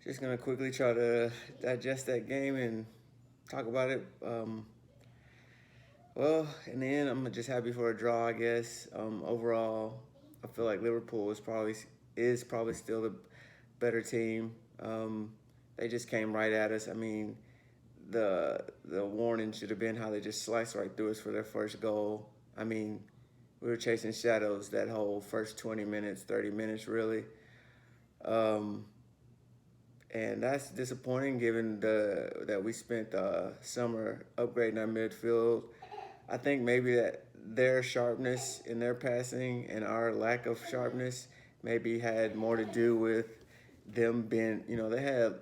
Just gonna quickly try to digest that game and talk about it. Well, in the end, I'm just happy for a draw, I guess. Overall, I feel like Liverpool is probably still the better team. They just came right at us. I mean, the warning should have been how they just sliced right through us for their first goal. I mean, we were chasing shadows that whole first 20 minutes, 30 minutes, really. Um, and that's disappointing given that we spent the summer upgrading our midfield. I think maybe that their sharpness in their passing and our lack of sharpness maybe had more to do with them being, they had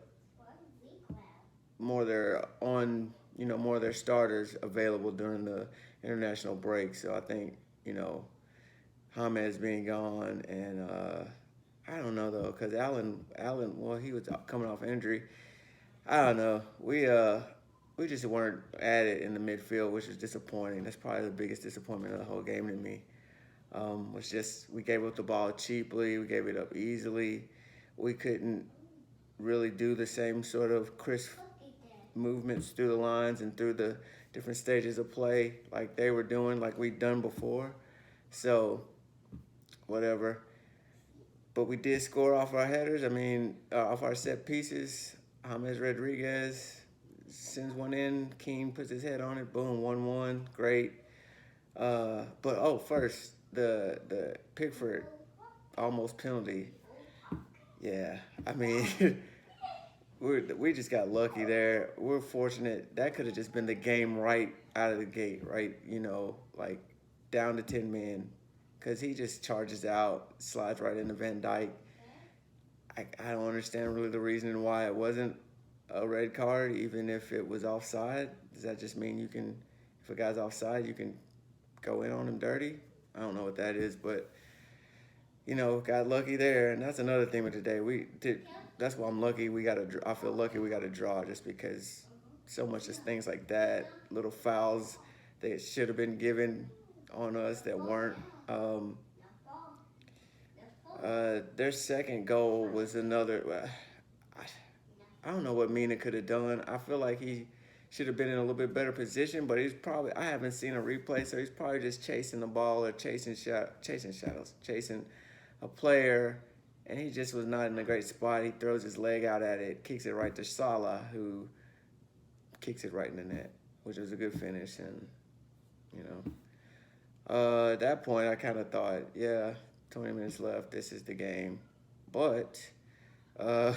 more of their more of their starters available during the international break. So I think, James being gone and I don't know though, because Allen, well, he was coming off injury. I don't know. We just weren't at it in the midfield, which is disappointing. That's probably the biggest disappointment of the whole game to me. Was just we gave up the ball cheaply, we gave it up easily. We couldn't really do the same sort of crisp movements through the lines and through the different stages of play like they were doing, like we'd done before. So whatever. But we did score off our headers. I mean, off our set pieces. James Rodriguez sends one in. Keane puts his head on it. Boom, 1-1. Great. But first the Pickford almost penalty. Yeah, I mean, we just got lucky there. We're fortunate. That could have just been the game right out of the gate, right? Like down to 10 men, because he just charges out, slides right into Van Dyke. I don't understand really the reasoning why it wasn't a red card, even if it was offside. Does that just mean if a guy's offside, you can go in on him dirty? I don't know what that is, but got lucky there, and that's another thing with today. We did. That's why I'm lucky. I feel lucky we got a draw, just because so much of things like that, little fouls that should have been given on us that weren't. Their second goal was another. I don't know what Mina could have done. I feel like he should have been in a little bit better position, but he's probably. I haven't seen a replay, so he's probably just chasing the ball or chasing shadows, chasing a player, and he just was not in a great spot. He throws his leg out at it, kicks it right to Salah, who kicks it right in the net, which was a good finish. And at that point, I kind of thought, yeah, 20 minutes left, this is the game. But uh,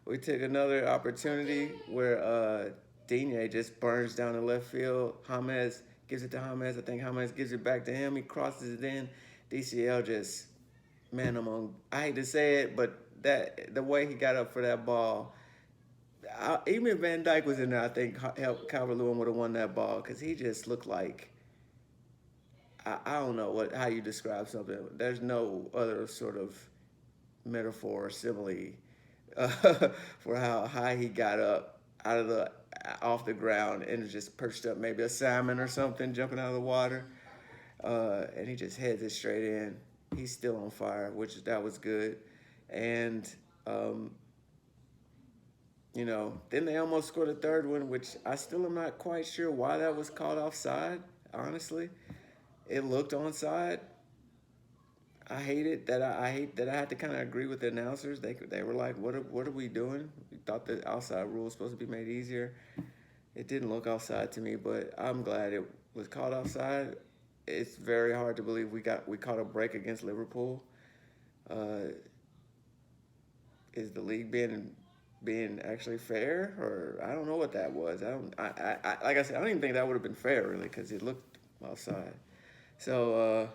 we took another opportunity where Digne just burns down the left field. James gives it to James. I think James gives it back to him. He crosses it in. DCL just, man, I hate to say it, but the way he got up for that ball, even if Van Dyke was in there, I think Calvert-Lewin would have won that ball, because he just looked like, I don't know how you describe something. There's no other sort of metaphor or simile uh, for how high he got up off the ground and just perched up, maybe a salmon or something jumping out of the water, and he just heads it straight in. He's still on fire, which that was good. And then they almost scored a third one, which I still am not quite sure why that was called offside. Honestly, it looked onside. I hate that I had to kind of agree with the announcers. They were like, what are we doing? We thought the outside rule was supposed to be made easier. It didn't look offside to me, but I'm glad it was called offside. It's very hard to believe we caught a break against Liverpool. Uh, is the league being actually fair, or I don't know what that was. I like I said, I don't even think that would have been fair really, because it looked offside. So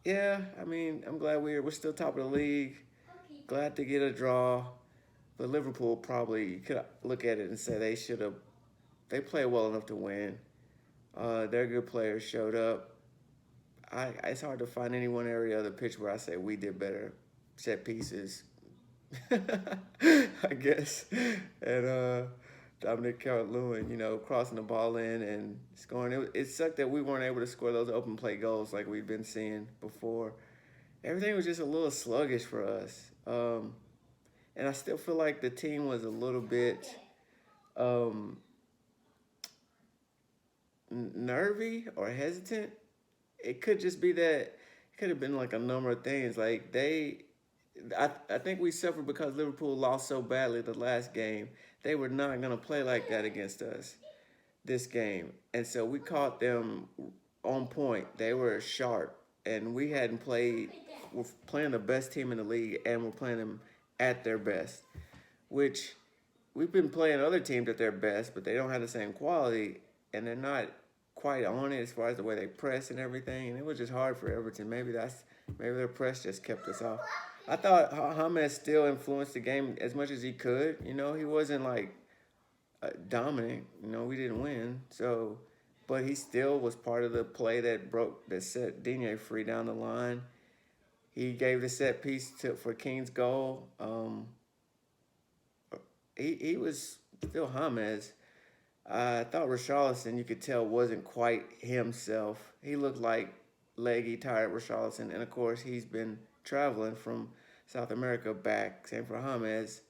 yeah, I mean, I'm glad we're still top of the league. Glad to get a draw, but Liverpool probably, you could look at it and say they should have. They played well enough to win. Their good players showed up. It's hard to find any one area of the pitch where I say we did better. Set pieces, I guess, and Dominic Calvert-Lewin, crossing the ball in and scoring. It sucked that we weren't able to score those open play goals like we've been seeing before. Everything was just a little sluggish for us. and I still feel like the team was a little bit um, nervy or hesitant. It could just be that it could have been like a number of things. Like I think we suffered because Liverpool lost so badly the last game. They were not going to play like that against us this game. And so we caught them on point. They were sharp. And we hadn't played, we're playing the best team in the league and we're playing them at their best, which we've been playing other teams at their best, but they don't have the same quality and they're not quite on it as far as the way they press and everything. And it was just hard for Everton. Maybe their press just kept us off. I thought James still influenced the game as much as he could. You know, he wasn't like dominant. You know, we didn't win, so but he still was part of the play that set Digne free down the line. He gave the set piece for King's goal. He was still James. I thought Richarlison, you could tell, wasn't quite himself. He looked like leggy, tired Richarlison, and of course he's been traveling from South America back. Same for James.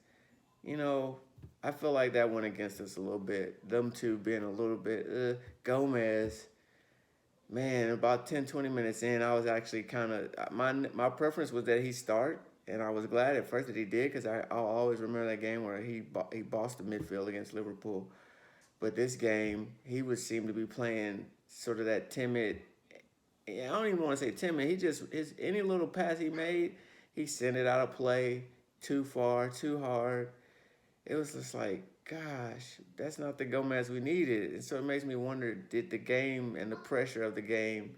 You know, I feel like that went against us a little bit. Them two being a little bit, Gomez, man, about 10, 20 minutes in, I was actually kind of, my preference was that he start. And I was glad at first that he did because I'll always remember that game where he bossed the midfield against Liverpool. But this game, he would seem to be playing sort of that timid. I don't even want to say timid. He just any little pass he made, he sent it out of play too far, too hard. It was just like, gosh, that's not the Gomez we needed. And so it makes me wonder, did the game and the pressure of the game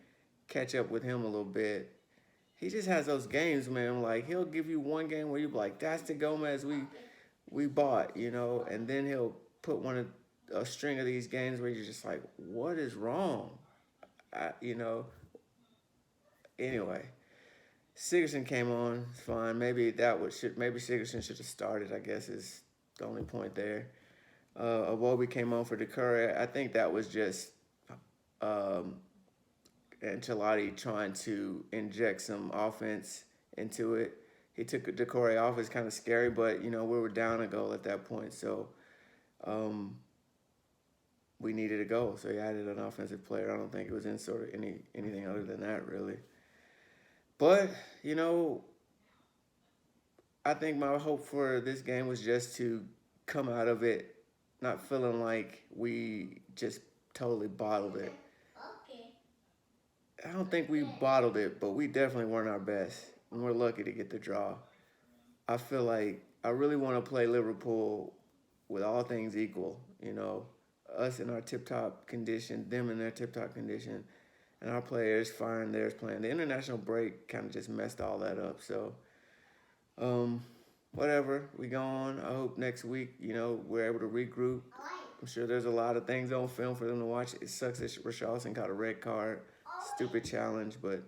catch up with him a little bit? He just has those games, man. Like he'll give you one game where you're like, that's the Gomez we bought, you know, and then he'll put a string of these games where you're just like, what is wrong? You know. Anyway, Sigurdsson came on. It's fine. Maybe Sigurdsson should have started. I guess is the only point there. Awobi came on for Decore. I think that was just um, Ancelotti trying to inject some offense into it. He took Decore off. It's kind of scary, but you know we were down a goal at that point, so um, we needed a goal. So he added an offensive player. I don't think it was in sort of anything other than that really. But you know, I think my hope for this game was just to come out of it not feeling like we just totally bottled it. I don't think we bottled it, but we definitely weren't our best. And we're lucky to get the draw. I feel like I really want to play Liverpool with all things equal, you know, us in our tip top condition, them in their tip top condition, and our players firing theirs playing. The international break kind of just messed all that up. So, um, whatever, we go on. I hope next week, you know, we're able to regroup. I'm sure there's a lot of things on film for them to watch. It sucks that Richarlison got a red card. Stupid challenge, but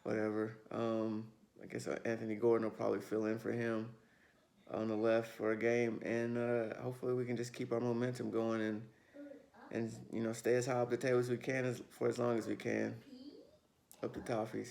whatever. I guess Anthony Gordon will probably fill in for him on the left for a game, and hopefully we can just keep our momentum going and you know stay as high up the table as we can for as long as we can. Up the toffees.